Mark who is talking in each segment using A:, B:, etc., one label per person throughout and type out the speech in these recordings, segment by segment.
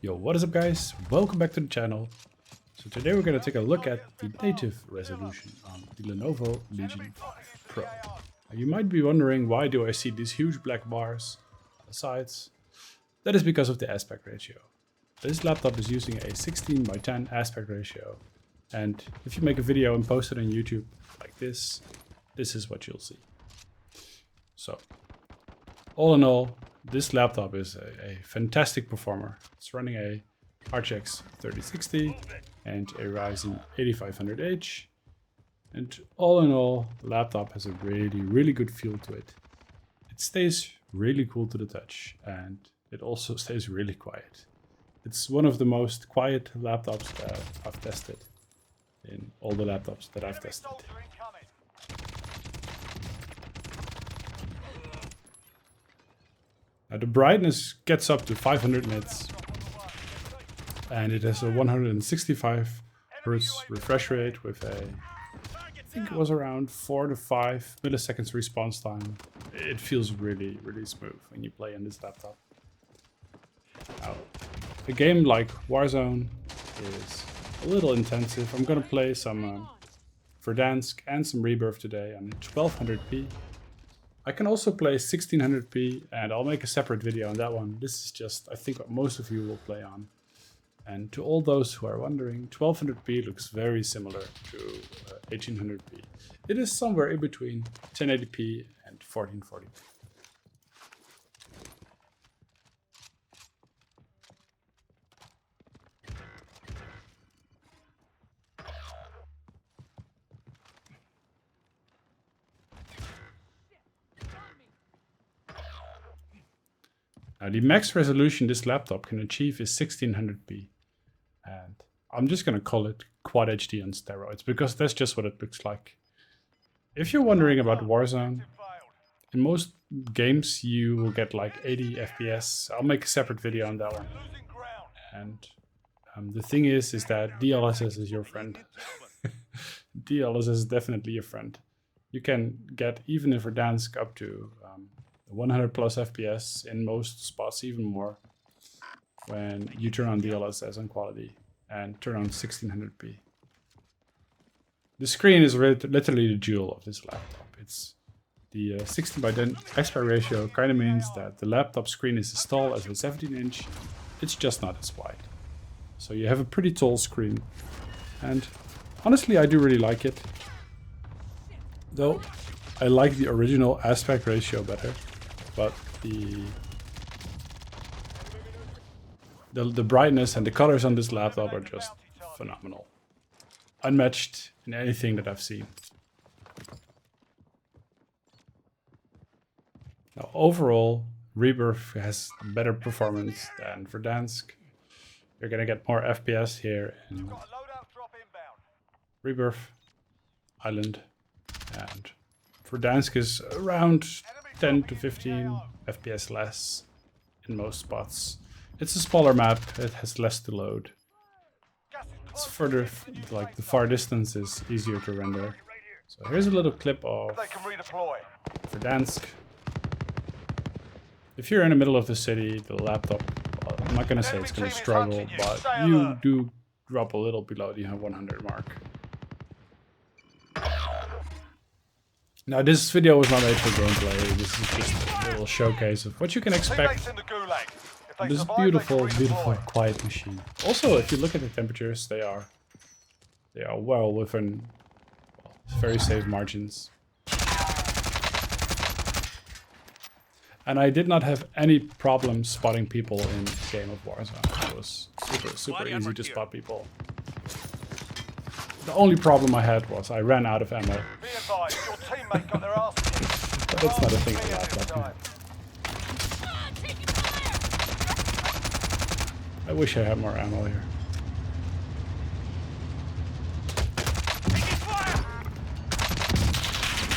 A: Yo, what is up guys? Welcome back to the channel. So today we're going to take a look at the native resolution on the Lenovo Legion 5 Pro. Now, you might be wondering, why do I see these huge black bars on the sides? That is because of the aspect ratio. This laptop is using a 16:10 aspect ratio, and if you make a video and post it on YouTube like this is what you'll see. So, all in all, this laptop is a fantastic performer. It's running a RTX 3060 and a Ryzen 8500H. And all in all, the laptop has a really good feel to it. It stays really cool to the touch, and it also stays really quiet. It's one of the most quiet laptops that I've tested in all the laptops that I've tested. Now the brightness gets up to 500 nits, and it has a 165 Hz refresh rate with a, I think it was around 4 to 5 milliseconds response time. It feels really smooth when you play on this laptop. Now, a game like Warzone is a little intensive. I'm gonna play some Verdansk and some Rebirth today on 1200p. I can also play 1600p, and I'll make a separate video on that one. This is just, I think, what most of you will play on. And to all those who are wondering, 1200p looks very similar to 1800p. It is somewhere in between 1080p and 1440p. Now the max resolution this laptop can achieve is 1600p, and I'm just going to call it Quad HD on steroids, because that's just what it looks like. If you're wondering about Warzone, in most games you will get like 80 FPS. I'll make a separate video on that one. And the thing is that DLSS is your friend. DLSS is definitely your friend. You can get, even in Verdansk, up to 100 plus FPS in most spots, even more, when you turn on DLSS on quality and turn on 1600p. The screen is literally the jewel of this laptop. It's the 16:10 aspect ratio kind of means that the laptop screen is as tall as a 17-inch. It's just not as wide. So you have a pretty tall screen, and honestly I do really like it. Though I like the original aspect ratio better. But the brightness and the colors on this laptop are just phenomenal. Unmatched in anything that I've seen. Now overall, Rebirth has better performance than Verdansk. You're gonna get more FPS here in Rebirth, Island, and Verdansk is around 10 to 15 FPS less in most spots. It's a smaller map, it has less to load. It's further, like the far distance is easier to render. So here's a little clip of Verdansk. If you're in the middle of the city, the laptop, well, I'm not gonna say it's gonna struggle, but you do drop a little below the 100 mark. Now this video was not made for gameplay, this is just a little showcase of what you can expect from this beautiful quiet machine. Also, if you look at the temperatures, they are well within very safe margins. And I did not have any problem spotting people in the game of Warzone. It was super easy to spot people. The only problem I had was I ran out of ammo. But that's not a thing on laptop. I wish I had more ammo here.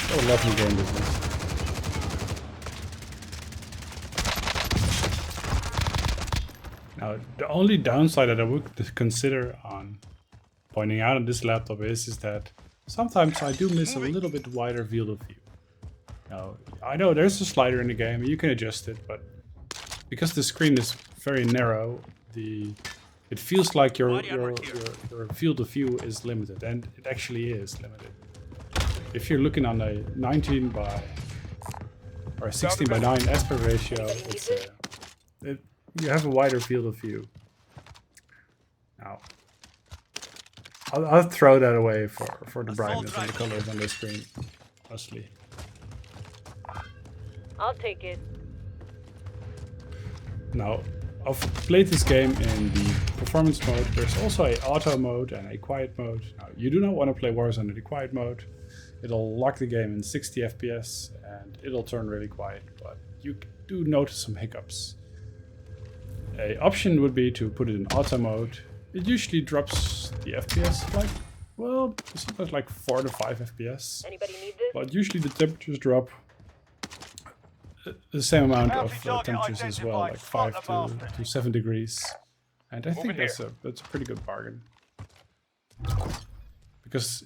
A: So lovely game business. Now the only downside that I would consider on pointing out on this laptop is that sometimes I do miss a little bit wider field of view. Now, I know there's a slider in the game, you can adjust it, but because the screen is very narrow, it feels like your field of view is limited, and it actually is limited. If you're looking on a 19 by or a 16 by 9 aspect ratio, it's you have a wider field of view. Now, I'll throw that away for the brightness and the colors on the screen, mostly.
B: I'll take it.
A: Now, I've played this game in the performance mode. There's also a auto mode and a quiet mode. Now, you do not want to play Warzone in the quiet mode. It'll lock the game in 60 FPS and it'll turn really quiet, but you do notice some hiccups. An option would be to put it in auto mode. It usually drops the FPS like, well, sometimes like 4 to 5 FPS.
B: Anybody need this?
A: But usually the temperatures drop the same amount of temperatures as well, like 5 to 7 degrees. And I think that's a pretty good bargain. Because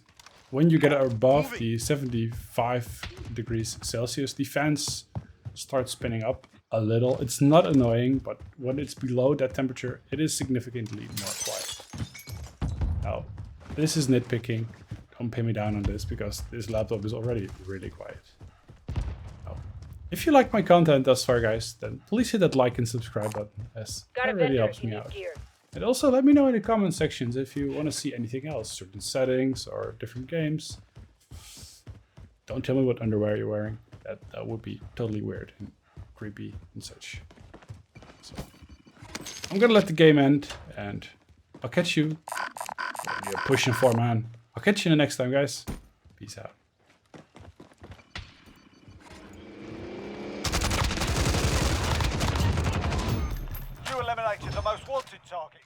A: when you get above the 75 degrees Celsius, the fans start spinning up a little. It's not annoying, but when it's below that temperature, it is significantly more quiet. Now, this is nitpicking. Don't pin me down on this, because this laptop is already really quiet. Now, if you like my content thus far, guys, then please hit that like and subscribe button, as that really helps me out. And also let me know in the comment sections if you want to see anything else, certain settings or different games. Don't tell me what underwear you're wearing. That would be totally weird and creepy and such. So I'm gonna let the game end, and I'll catch you. You're pushing for, man. I'll catch you in the next time, guys. Peace out.
C: You eliminated the most wanted target.